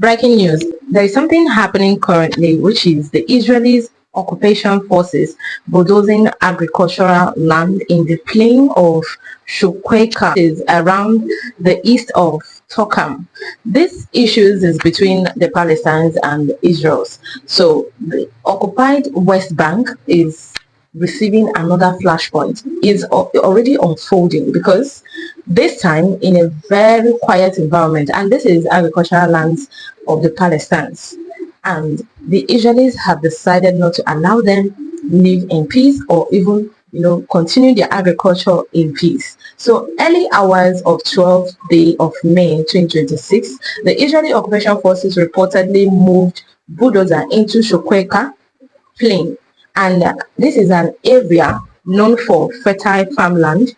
Breaking news. There is something happening currently, which is the Israelis occupation forces bulldozing agricultural land in the plain of Shuqueca, is around the east of Tokam. This issues is between the Palestinians and Israelis. So the occupied West Bank is receiving another flashpoint, is already unfolding, because this time in a very quiet environment, and this is agricultural lands of the Palestinians, and the Israelis have decided not to allow them live in peace, or even continue their agriculture in peace. So early hours of 12th day of May 2026, the Israeli occupation forces reportedly moved bulldozer into Shokweka plain, and this is an area known for fertile farmland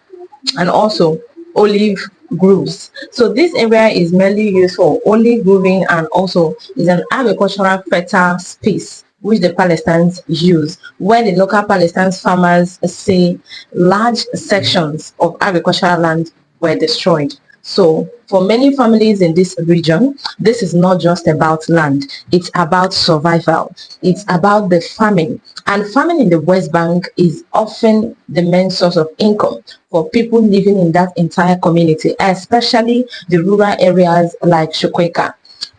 and also olive groves. So this area is mainly used for olive growing, and also is an agricultural fertile space which the Palestinians use, where the local Palestinian farmers say large sections of agricultural land were destroyed. So for many families in this region, this is not just about land, it's about survival, it's about the farming. And farming in the West Bank is often the main source of income for people living in that entire community, especially the rural areas like Shukweka.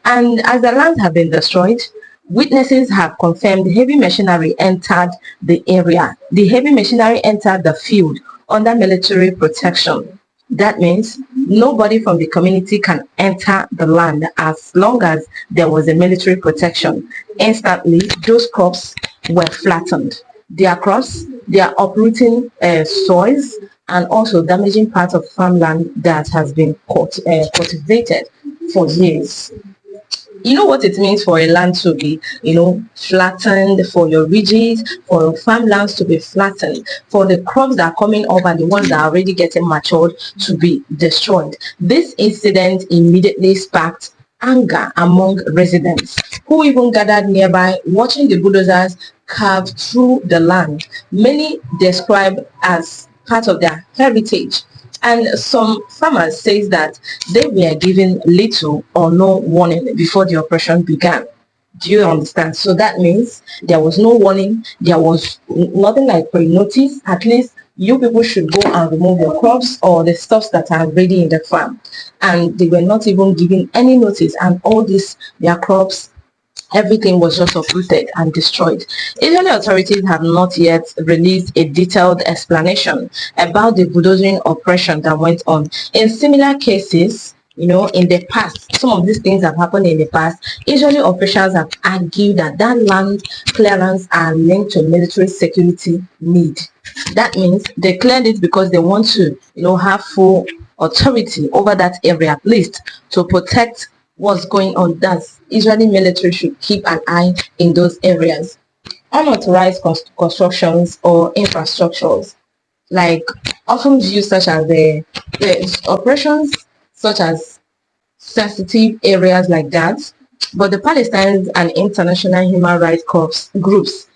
And as the lands have been destroyed, witnesses have confirmed heavy machinery entered the area. The heavy machinery entered the field under military protection. That means nobody from the community can enter the land as long as there was a military protection. Instantly, those crops were flattened. Their crops, they are uprooting soils and also damaging parts of farmland that has been cultivated for years. You know what it means for a land to be, flattened, for your ridges, for your farmlands to be flattened, for the crops that are coming up and the ones that are already getting matured to be destroyed. This incident immediately sparked anger among residents, who even gathered nearby watching the bulldozers carve through the land. Many describe as part of their heritage, and some farmers say that they were given little or no warning before the operation began. Do you understand? So that means there was no warning, there was nothing like pre-notice. At least you people should go and remove your crops or the stuffs that are ready in the farm. And they were not even given any notice, and all this, their crops, everything was just uprooted and destroyed. Israeli authorities have not yet released a detailed explanation about the bulldozing operation that went on. In similar cases, in the past, some of these things have happened in the past. Israeli officials have argued that land clearance are linked to military security need. That means they cleared it because they want to, have full authority over that area, at least to protect what's going on. Thus, Israeli military should keep an eye in those areas. Unauthorized constructions or infrastructures, like often used such as the operations, such as sensitive areas like that. But the Palestinians and international human rights groups,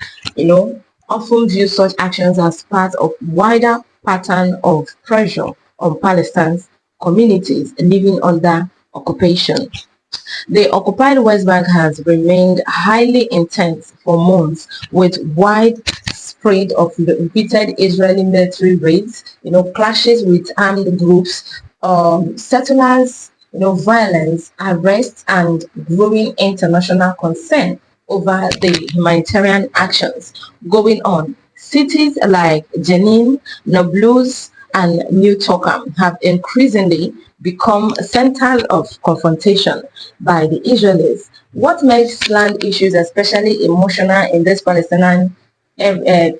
often view such actions as part of wider pattern of pressure on Palestinians communities living under occupation. The occupied West Bank has remained highly intense for months, with widespread of repeated Israeli military raids, clashes with armed groups, settlers, violence, arrests, and growing international concern over the humanitarian actions going on. Cities like Jenin, Nablus, and New Tokam have increasingly become centers of confrontation by the Israelis. What makes land issues especially emotional in this Palestinian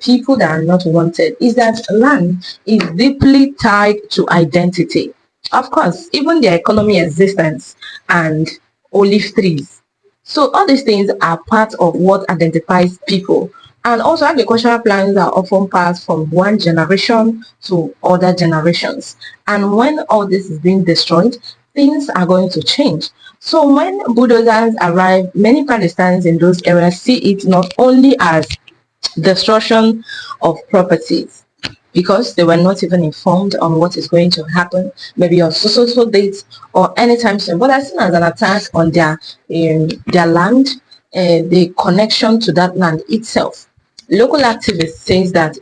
people that are not wanted is that land is deeply tied to identity. Of course, even their economy existence and olive trees. So all these things are part of what identifies people. And also agricultural plans are often passed from one generation to other generations. And when all this is being destroyed, things are going to change. So when bulldozers arrive, many Palestinians in those areas see it not only as destruction of properties, because they were not even informed on what is going to happen, maybe on so dates or anytime soon. But as soon as an attack on their land, the connection to that land itself, local activists says that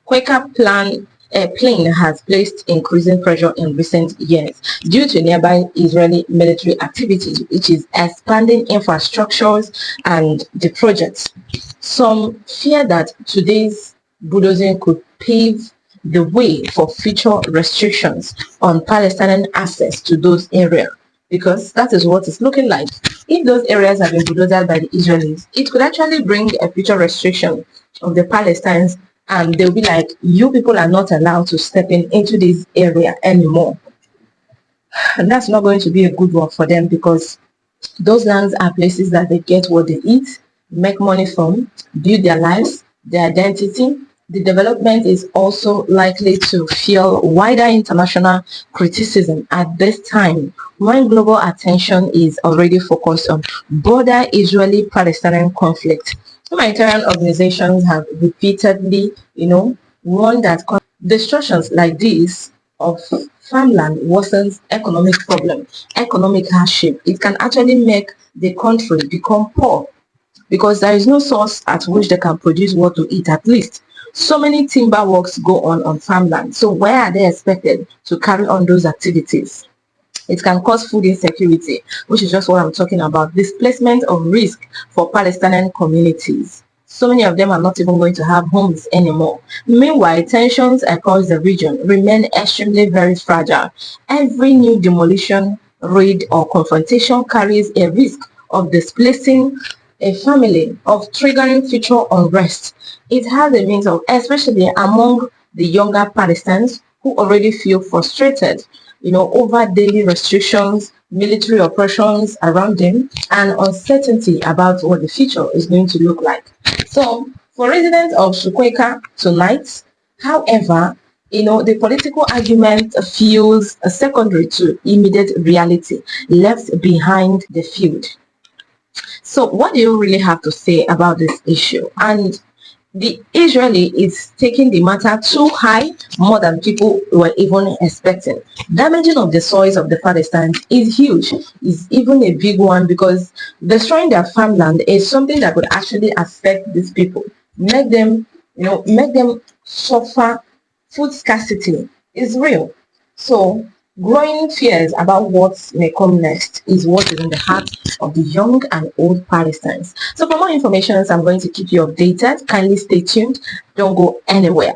Quaker plane has placed increasing pressure in recent years due to nearby Israeli military activities, which is expanding infrastructures and the projects. Some fear that today's bulldozing could pave the way for future restrictions on Palestinian access to those areas, because that is what it's looking like. If those areas have been bulldozed by the Israelis, it could actually bring a future restriction of the Palestinians, and they'll be like, you people are not allowed to step into this area anymore. And that's not going to be a good one for them, because those lands are places that they get what they eat, make money from, build their lives, their identity. The development is also likely to fuel wider international criticism at this time, when global attention is already focused on broader Israeli-Palestinian conflict. Humanitarian organizations have repeatedly, warned that destructions like this of farmland worsens economic hardship. It can actually make the country become poor, because there is no source at which they can produce what to eat. At least so many timber works go on farmland. So where are they expected to carry on those activities? It can cause food insecurity, which is just what I'm talking about. Displacement of risk for Palestinian communities. So many of them are not even going to have homes anymore. Meanwhile, tensions across the region remain extremely very fragile. Every new demolition, raid, or confrontation carries a risk of displacing a family, of triggering future unrest. It has a means of, especially among the younger Palestinians who already feel frustrated, over daily restrictions, military operations around them, and uncertainty about what the future is going to look like. So, for residents of Chukwuka tonight, however, the political argument feels secondary to immediate reality left behind the field. So, what do you really have to say about this issue? And the Israeli is taking the matter too high, more than people were even expecting. Damaging of the soils of the Palestinians is huge, is even a big one, because destroying their farmland is something that could actually affect these people, make them suffer. Food scarcity is real. So growing fears about what may come next is what is in the heart of the young and old Palestinians. So for more information, I'm going to keep you updated. Kindly stay tuned. Don't go anywhere.